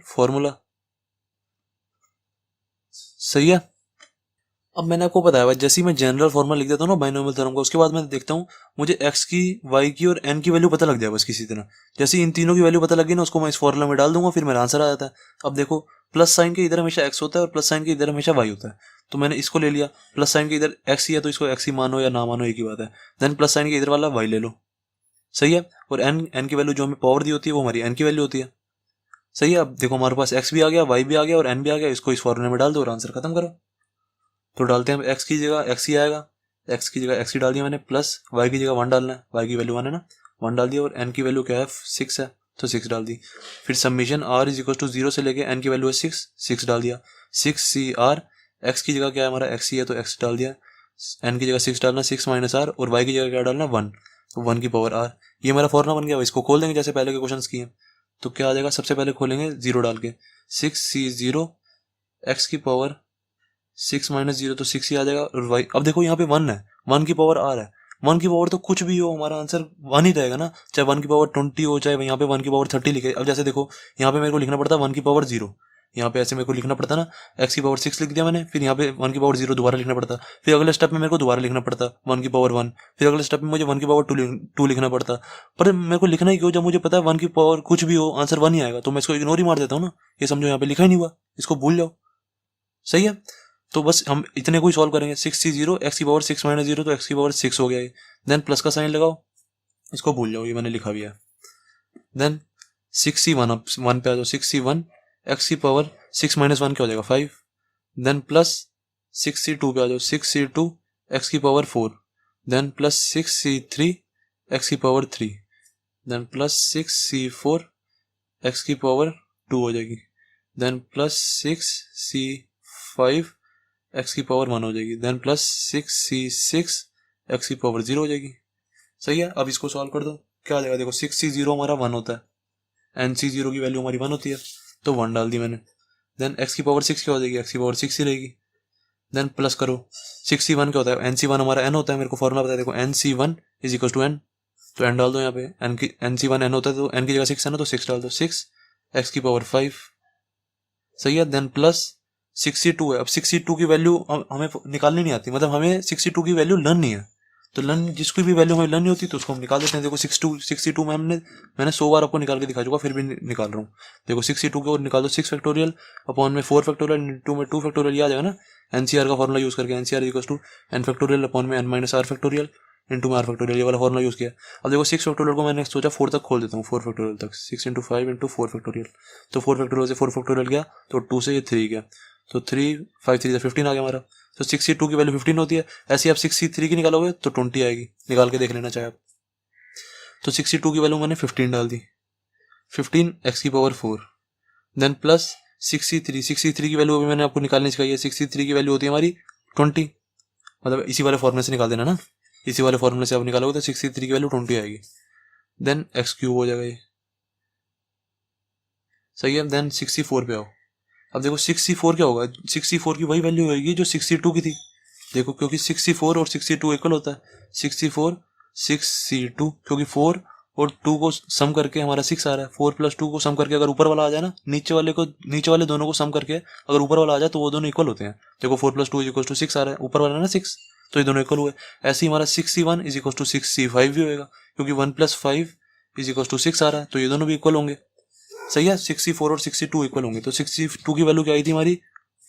फॉर्मूला, सही है। अब मैंने आपको बताया जैसे ही मैं जनरल फॉर्मूला लिख देता हूँ ना बाइनोमियल थ्योरम का, उसके बाद मैं देखता हूँ मुझे x की, y की और n की वैल्यू पता लग जाए बस किसी तरह। जैसे इन तीनों की वैल्यू पता लगी ना, उसको मैं इस फॉर्मूला में डाल दूंगा, फिर मेरा आंसर आ जाता है। अब देखो प्लस साइन के इधर हमेशा x होता है और प्लस साइन के इधर हमेशा y होता है, तो मैंने इसको ले लिया। प्लस साइन के इधर x ही है तो इसको x ही मानो या ना मानो एक ही बात है। देन प्लस साइन के इधर वाला y ले लो, सही है। और n की वैल्यू जो हमें पावर दी होती है वो हमारी n की वैल्यू होती है, सही है। अब देखो हमारे पास x भी आ गया, y भी आ गया और n भी आ गया, इसको इस फॉर्मूले में डाल दो और आंसर खत्म करो। तो डालते हैं x की जगह x ही आएगा, एक्स की जगह एक्स ही डाल दिया मैंने, प्लस वाई की जगह 1 डालना है, वाई की वैल्यू 1 है ना, 1 डाल दिया, और एन की वैल्यू क्या है 6 है तो 6 डाल दी। फिर summation R is equal to 0 से लेके एन की वैल्यू है 6 डाल दिया। 6 CR एक्स की जगह क्या है हमारा एक्स ही है तो एक्स डाल दिया, एन की जगह 6 डालना, 6 माइनस आर, और वाई की जगह क्या डालना 1, तो 1 की पावर आर। ये हमारा फॉर्मूला बन गया। इसको खोल देंगे जैसे पहले के क्वेश्चन किए, तो क्या आ जाएगा, सबसे पहले खोलेंगे 0 डाल के, 6C0 एक्स की पावर 6 माइनस 0 तो 6 ही आ जाएगा, और वाई, अब देखो यहाँ पे 1 है, 1 की पावर आर है, 1 की पावर तो कुछ भी हो हमारा आंसर 1 ही रहेगा ना, चाहे 1 की पावर 20 हो, चाहे यहाँ पे 1 की पावर 30 लिखे। अब जैसे देखो यहाँ पे मेरे को लिखना पड़ता है 1 की पावर 0, यहाँ पे ऐसे मेरे को लिखना पड़ता ना, एक्स की पावर 6 लिख दिया मैंने, फिर यहाँ पे 1 की पावर 0 दोबारा लिखना पड़ता, फिर अगले स्टेप में मेरे को दोबारा लिखना पड़ता 1 की पावर 1, फिर अगले स्टेप में मुझे 1 की पावर 2 लिखना पड़ता। पर मेरे को लिखना ही क्यों, जब मुझे पता है 1 की पावर कुछ भी हो आंसर 1 ही आएगा, तो मैं इसको इग्नोर ही मार देता हूँ ना, ये समझो यहाँ पे लिखा ही नहीं हुआ, इसको भूल जाओ, सही है। तो बस हम इतने को ही सॉल्व करेंगे, 6C0 एक्स की पावर 6 माइनस 0 तो एक्स की पावर 6 हो गया ये, देन प्लस का साइन लगाओ, इसको भूल जाओ, ये मैंने लिखा भी है। देन 6C1 अब 1 पे आ जाओ, 6C1 एक्स की पावर 6 माइनस 1 क्या हो जाएगा 5, देन प्लस 6C2 पे आ जाओ, 6C2 एक्स की power 4, then plus 6C3 X की power 3, then plus 6C4 X की पावर 2 हो जाएगी, देन प्लस 6C5 एक्स की पावर 1 हो जाएगी, देन प्लस 6C6 एक्स की पावर 0 हो जाएगी। सही है। अब इसको सॉल्व कर दो, क्या आ जाएगा, देखो 6C0 हमारा 1 होता है, NC0 की वैल्यू हमारी 1 होती है, तो 1 डाल दी मैंने, देन एक्स की पावर 6 क्या हो जाएगी, एक्स की पावर 6 ही रहेगी, देन प्लस करो, 6C1 क्या होता है, NC1 हमारा n होता है, मेरे को फॉर्मूला बताया देखो, NC1 is equal to n, तो n डाल दो यहाँ पे, NC1 n होता है तो n की जगह 6 है ना, तो 6 डाल दो, 6 एक्स की पावर 5, सही है, देन प्लस 62 है। अब 62 की वैल्यू हमें निकालनी नहीं आती, मतलब हमें 62 की वैल्यू लर्न नहीं है, तो लर्न जिसकी भी वैल्यू हमें लर्न नहीं होती तो उसको हम निकाल देते हैं। देखो 62 में मैंने 100 बार आपको निकाल के दिखा चुका, फिर भी निकाल रहा हूँ। देखो 62 को निकाल दो, 6 फैक्टोरियल अपॉन में 4 फैक्टोरियल इंटू में 2 फैक्टोरियल, ये आ जाएगा ना, एनसीआर का फॉर्मुला यूज करके, NCR equals to N factorial upon में N minus R factorial into में आर फैक्टोरियल, ये वाला फॉर्मुला यूज किया। अब देखो 6 फैक्टोरियल को मैंने सोचा 4 तक खोल देता हूँ, 4 फैक्टोरियल तक, 6 इंटू 5 इंटू 4 फैक्टोरियल, तो 4 फैक्टोरियल से 4 फैक्टोरियल गया, तो 2 से ये 3 गया, तो 3 5 3 15 आ गया हमारा, तो 62 की वैल्यू 15 होती है। ऐसे आप 63 की निकालोगे तो 20 आएगी, निकाल के देख लेना चाहे आप। तो 62 की वैल्यू मैंने 15 डाल दी, 15 एक्स की पावर 4, देन प्लस 63 की वैल्यू अभी मैंने आपको निकालनी सिखाई है, 63 की वैल्यू होती है हमारी 20, मतलब इसी वाले फॉर्मूले से निकाल देना ना, इसी वाले फॉर्मूले से आप निकालोगे तो 63 की वैल्यू 20 आएगी, देन एक्स क्यूब हो जाएगा ये, सही है। देन 64 पे आओ, अब देखो 64 क्या होगा, 64 की वही वैल्यू होगी जो 62 की थी, देखो क्योंकि 64 और 62 इक्वल होता है, 64 6C2, क्योंकि 4 और 2 को सम करके हमारा 6 आ रहा है, 4 प्लस 2 को सम करके अगर ऊपर वाला आ जाए ना, नीचे वाले दोनों को सम करके अगर ऊपर वाला आ जाए तो वो दोनों इक्वल होते हैं। देखो 4 प्लस 2 इज इक्वल टू 6 आ रहा है, ऊपर वाला ना 6, तो ये दोनों इक्वल हुए। ऐसे ही हमारा 6C1 is equal to 6C5 भी होगा, क्योंकि 1 प्लस 5 इज इक्वल टू 6 आ रहा है, तो ये दोनों भी इक्वल होंगे, सही है। 64 और 62 इक्वल होंगे, तो 62 की वैल्यू क्या आई थी हमारी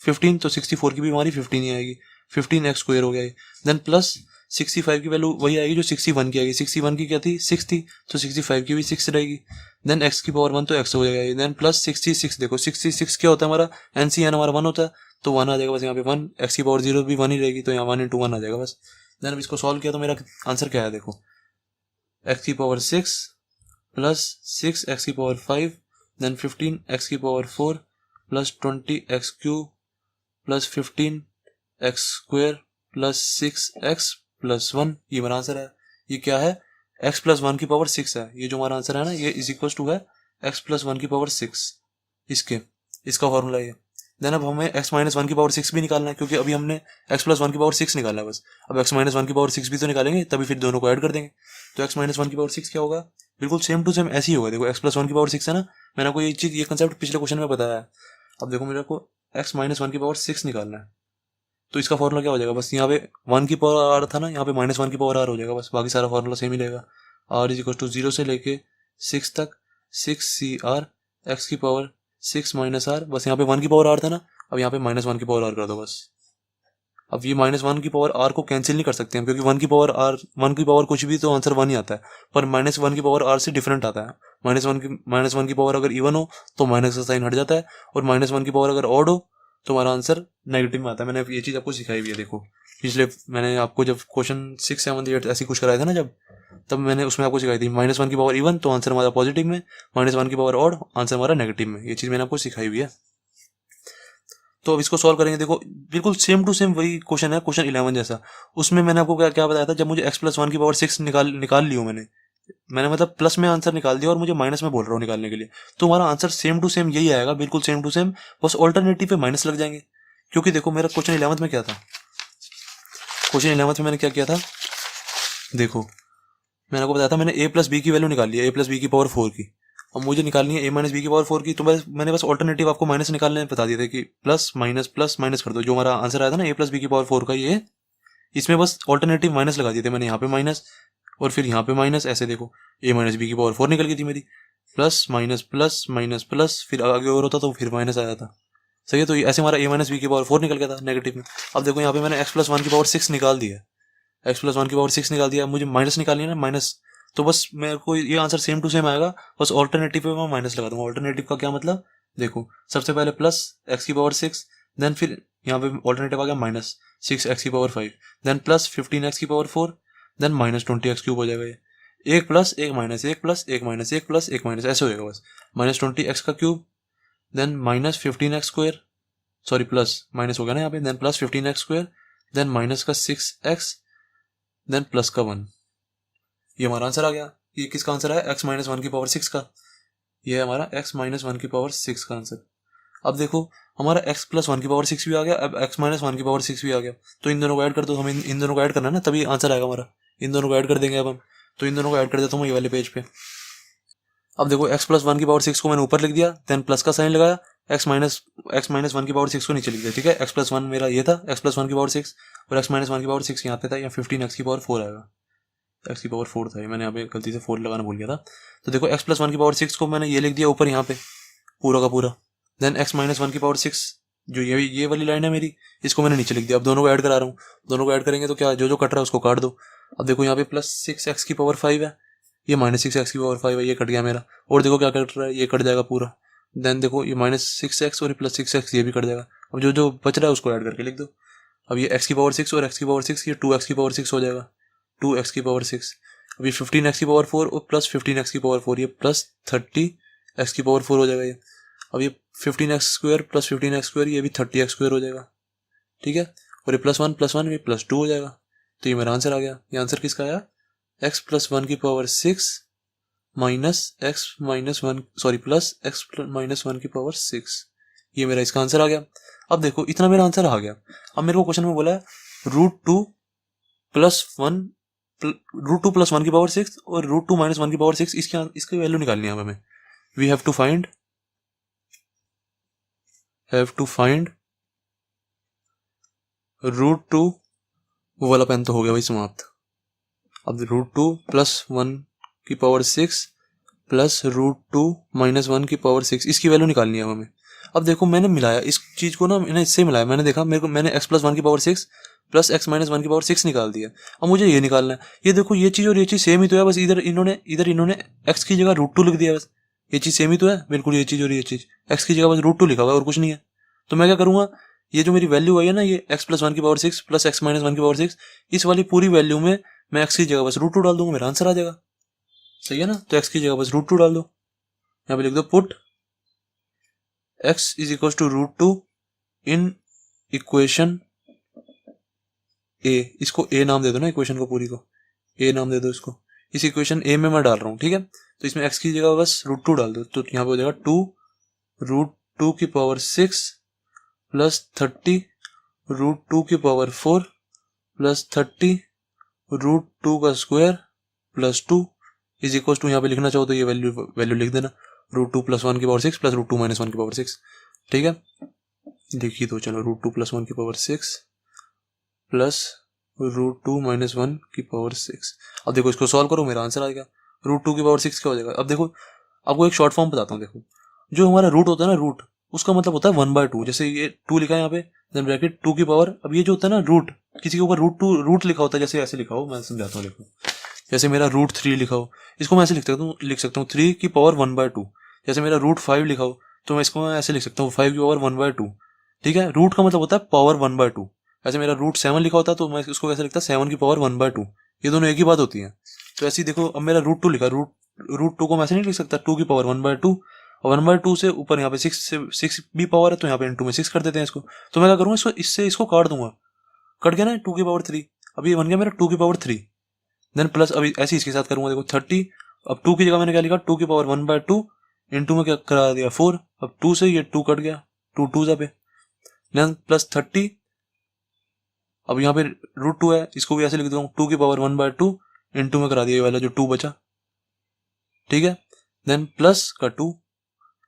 15, तो 64 की भी हमारी 15 ही आएगी, 15 एक्स स्क्वायर हो गया। देन प्लस 65 की वैल्यू वही आएगी जो 61 की आएगी, 61 की क्या थी 6 थी, तो 65 की भी 6 रहेगी, देन एक्स की पावर 1 तो एक्स हो जाएगा, देन प्लस 66, देखो 66 क्या होता है हमारा, एनसीएन हमारा 1 होता है, तो 1 आ जाएगा बस यहाँ पे 1, एक्स की पावर 0 भी 1 ही रहेगी, तो यहाँ 1 इंटू 1 आ जाएगा बस। देन अब इसको सॉल्व किया तो मेरा आंसर क्या है, देखो एक्स की पावर 6 प्लस 6 एक्स की पावर 5, देन 15 एक्स की power 4 plus 20 x cube plus 15 x square plus 6 x plus 1, ये हमारा आंसर है। ये क्या है, x प्लस 1 की पावर 6 है, ये जो हमारा आंसर है ना, ये इज इक्वल टू है x प्लस 1 की पावर 6, इसका फॉर्मूला ये। देन अब हमें x माइनस 1 की पावर 6 भी निकालना है, क्योंकि अभी हमने x प्लस 1 की पावर 6 निकाला है बस, अब x माइनस 1 की पावर 6 भी तो निकालेंगे, तभी फिर दोनों को ऐड कर देंगे, तो x माइनस 1 की पावर 6 क्या होगा, बिल्कुल सेम टू सेम ऐसे ही होगा। देखो x प्लस 1 की पावर 6 है ना, मैंने आपको ये कंसेप्ट पिछले क्वेश्चन में बताया है। अब देखो मेरे को x माइनस 1 की पावर 6 निकालना है, तो इसका फॉर्मूला क्या हो जाएगा, बस यहाँ पे 1 की पावर आर था ना, यहाँ पे माइनस 1 की पावर आर हो जाएगा, बस बाकी सारा फॉर्मूला सेम ही रहेगा। आर इज इक्वल टू 0 से लेके 6 तक 6CR एक्स की पावर 6 माइनस आर, बस यहाँ पे 1 की पावर आर था ना, अब यहाँ पे माइनस 1 की पावर आर कर दो बस। अब ये माइनस 1 की पावर आर को कैंसिल नहीं कर सकते हम, क्योंकि 1 की पावर आर 1 की पावर कुछ भी तो आंसर 1 ही आता है, पर माइनस 1 की पावर आर से डिफरेंट आता है। माइनस वन की पावर अगर इवन हो तो माइनस का साइन हट जाता है, और माइनस 1 की पावर अगर ऑड हो तो हमारा आंसर नेगेटिव में आता है। मैंने ये चीज़ आपको सिखाई भी है, देखो पिछले मैंने आपको जब क्वेश्चन 6, 7, 8 ऐसी कुछ कराया था ना जब, तब मैंने उसमें आपको सिखाई थी -1 की पावर इवन तो आंसर हमारा पॉजिटिव में, -1 की पावर ऑड आंसर हमारा नेगेटिव में। ये चीज़ मैंने आपको सिखाई हुई है। तो अब इसको सॉल्व करेंगे। देखो बिल्कुल सेम टू सेम वही क्वेश्चन है, क्वेश्चन 11 जैसा। उसमें मैंने आपको क्या क्या बताया था, जब मुझे x+1 की पावर 6 निकाल ली हो मैंने मतलब प्लस में आंसर निकाल दिया और मुझे माइनस में बोल रहा हूँ निकालने के लिए, तो हमारा आंसर सेम टू सेम यही आएगा, बिल्कुल सेम टू सेम, बस ऑल्टरनेटिव पे माइनस लग जाएंगे। क्योंकि देखो मेरा क्वेश्चन 11 में क्या था, क्वेश्चन 11 में मैंने क्या किया था, देखो मैंने आपको बताया था मैंने a+b की वैल्यू निकाल ली है, a+b की पावर 4 की। अब मुझे निकालनी है a-b की पावर 4 की, तो मैंने बस ऑल्टरनेटिव आपको माइनस निकालने बता दिए थे कि प्लस माइनस कर दो। जो हमारा आंसर आया था ना a+b की पावर 4 का, ये इसमें बस ऑल्टरनेटिव माइनस लगा दिए थे मैंने, यहाँ पे माइनस और फिर यहाँ पे माइनस। ऐसे देखो a-b की पावर 4 निकल गई थी मेरी, plus minus plus minus plus, फिर आगे और होता तो फिर माइनस आया था। सही है, तो ऐसे हमारा a-b की पावर 4 निकल गया था नेगेटिव में। अब देखो यहाँ पे मैंने x+1 की पावर 6 निकाल दी है, x+1 की पावर 6 निकाल दिया, मुझे माइनस निकालनी है ना माइनस, तो बस मेरे को ये आंसर सेम टू सेम आएगा, बस ऑल्टरनेटिव पे मैं माइनस लगा दूंगा। ऑल्टरनेटिव का क्या मतलब, देखो सबसे पहले प्लस x की पावर 6, देन फिर यहाँ पे ऑल्टरनेटिव आ गया माइनस 6x की पावर 5, देन प्लस 15x की power 4, then minus 20x cube हो जाएगा। ये एक प्लस एक माइनस, एक प्लस एक माइनस, एक प्लस एक माइनस, ऐसे हो जाएगा बस। -20x का cube, then -15x square, sorry plus minus हो गया ना यहाँ पे, then plus 15x square, then minus का 6x, देन प्लस का 1। ये हमारा आंसर आ गया। ये किसका आंसर है, x-1 की पावर 6 का। ये है हमारा x-1 की पावर 6 का आंसर। अब देखो हमारा x+1 की पावर 6 भी आ गया, अब x-1 की पावर 6 भी आ गया, तो इन दोनों को ऐड कर दो। हमें इन दोनों को ऐड करना है ना, तभी आंसर आएगा हमारा। इन दोनों को ऐड कर देंगे अब हम, तो इन दोनों को ऐड कर देता हूँ ये वाले पेज पे। अब देखो x+1 की पावर 6 को मैंने ऊपर लिख दिया, देन प्लस का साइन लगाया, x-1 की पावर 6 को नीचे लिख दिया। ठीक है, x+1 मेरा ये था, x+1 की पावर 6 और x-1 की पावर 6 यहाँ पे था, या 15x की पावर 4 आएगा। x की पावर 4 था ये, मैंने यहाँ पे गलती से 4 लगाना भूल गया था। तो देखो x+1 की पावर 6 को मैंने ये लिख दिया ऊपर यहाँ पे पूरा का पूरा, देन x-1 की पावर 6 जो ये वाली लाइन है मेरी, इसको मैंने नीचे लिख दिया। अब दोनों को ऐड करा रहा हूँ, दोनों को ऐड करेंगे तो क्या जो जो कट रहा है उसको काट दो। अब देखो यहाँ पे +6x की पावर 5 है, ये -6x की पावर 5 है, ये कट गया मेरा। और देखो क्या कट रहा है, ये कट जाएगा पूरा। देन देखो ये -6x और +6x ये भी कट जाएगा। अब जो जो बच रहा है उसको ऐड करके लिख दो। अब ये x की पावर 6 और x की पावर 6, ये 2x की पावर 6 हो जाएगा, 2x की पावर 6। अब ये 15x की पावर 4 और प्लस 15x की पावर 4, ये +30x की पावर 4 हो जाएगा ये। अब ये 15x square plus 15x square, ये भी 30x स्क्वायर हो जाएगा। ठीक है, और ये +1 ये +2 हो जाएगा। तो ये मेरा आंसर आ गया। ये आंसर किसका आया, x+1 की power 6 minus x-1 sorry plus x-1 की पावर 6, ये मेरा इसका आंसर आ गया। अब देखो इतना मेरा आंसर आ गया। अब मेरे को क्वेश्चन में बोला है √2 + 1 की पावर 6 और √2 - 1 की पावर 6, इसकी वैल्यू निकालनी है हमें। वी हैव टू फाइंड √2, वो वाला पेन तो हो गया भाई समाप्त। अब √2 + 1 की पावर 6 प्लस √2 - 1 की पावर 6, इसकी वैल्यू निकालनी है हमें। अब देखो मैंने मिलाया इस चीज़ को ना, मैंने इससे मिलाया, मैंने देखा मैंने x+1 की पावर 6 प्लस x-1 की पावर 6 निकाल दिया। अब मुझे ये निकालना है। ये देखो ये चीज़ और ये चीज़ सेम ही तो है, बस इधर इन्होंने x की जगह √2 लिख दिया, बस ये चीज़ सेम ही तो है बिल्कुल। ये चीज़ और ये चीज़ x की जगह बस √2 लिखा हुआ है और कुछ नहीं है। तो मैं क्या करूँगा, ये जो मेरी वैल्यू आई है ना, ये x+1 की पावर 6 प्लस x-1 की पावर 6, इस वाली पूरी वैल्यू में मैं x की जगह बस √2 डाल दूंगा, मेरा आंसर आ जाएगा। सही है ना, तो x की जगह बस √2 डाल दो। यहाँ पे लिख दो put x = √2 in equation a। इसको a नाम दे दो ना, इक्वेशन को पूरी को a नाम दे दो इसको। इस इक्वेशन a में मैं डाल रहा हूँ। ठीक है, तो इसमें x की जगह बस √2 डाल दो, तो यहाँ पे हो जाएगा 2 √2 की पावर 6 प्लस 30 √2 की पावर 4 प्लस 30 √2 का स्क्वायर प्लस 2 = यहाँ पे लिखना चाहो तो ये वैल्यू लिख देना, √2 + 1 की पावर 6 प्लस √2 - 1 की पावर 6। ठीक है, लिखिए तो चलो, √2 + 1 की पावर 6 प्लस √2 - 1 की पावर 6। अब देखो इसको सॉल्व करो, मेरा आंसर आ गया। √2 की पावर 6 क्या हो जाएगा। अब देखो आपको एक शॉर्ट फॉर्म बताता हूँ। देखो जो हमारा रूट होता है ना, रूट उसका मतलब होता है 1/2। जैसे ये 2 लिखा है यहाँ पे, देन ब्रैकेट 2 की पावर। अब ये जो होता है ना रूट, किसी के ऊपर रूट लिखा होता है, जैसे ऐसे लिखा हो, मैं समझाता हूँ। देखो जैसे मेरा √3 लिखा हो, इसको मैं ऐसे लिख सकता हूँ 3 की पावर 1/2। जैसे मेरा √5 लिखा हो, तो मैं इसको ऐसे लिख सकता हूँ 5 की पावर 1/2। ठीक है, रूट का मतलब होता है पावर 1/2। ऐसे मेरा रूट 7 लिखा होता तो मैं इसको कैसे लिखता 7 की पावर 1/2। ये दोनों एक ही बात होती है। तो ऐसे ही देखो अब मेरा रूट 2 लिखा, रूट 2 को मैं ऐसे नहीं लिख सकता 2 की पावर 1/2, और 1/2 से ऊपर यहाँ पे 6 भी पावर है तो यहाँ पे इंटू में 6 कर देते हैं इसको। तो मैं क्या करूँगा इसको इससे इसको काट दूंगा, कट गया ना 2 की पावर 3। अब ये बन गया मेरा 2 की पावर 3। देन प्लस अभी ऐसे इसके साथ करूंगा, देखो 30। अब 2 की जगह मैंने क्या लिखा 2 की पावर 1/2 इंटू में क्या करा दिया 4। अब 2 से ये 2 कट गया, 2 2 जा पे, देन प्लस 30। अब यहाँ पे रूट 2 है, इसको भी ऐसे लिख दूंगा 2 की पावर 1/2 इंटू में करा दिया ये वाला जो 2 बचा, ठीक है। देन प्लस का 2।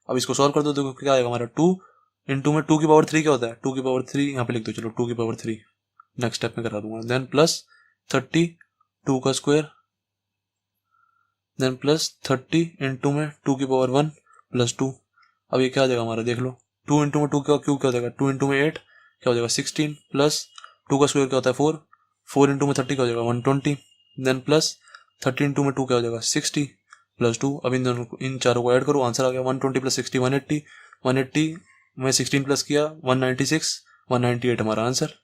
अब इसको सॉल्व कर दो, देखो क्या आएगा हमारा 2 इंटू में 2 की पावर 3 क्या होता है 2 की पावर 3 यहाँ पे लिख दो, चलो 2 की पावर 3 नेक्स्ट स्टेप में करा दूंगा। देन प्लस 30 2 का स्क्वायर, देन प्लस 30 इंटू में 2 की पावर 1 प्लस 2। अब ये क्या आ जाएगा हमारा देख लो, 2 इंटू में 2 का क्यूब क्या हो जाएगा 2 इंटू में 8 क्या हो जाएगा 16 प्लस 2 का स्क्वायर क्या होता है 4, 4 इंटू में 30 क्या हो जाएगा 120। देन प्लस 30 इंटू में 2 क्या हो जाएगा 60 प्लस 2। अब इन चारों को ऐड करो, आंसर आ गया 120 प्लस 60 180 में 16 प्लस किया 196 198 हमारा आंसर।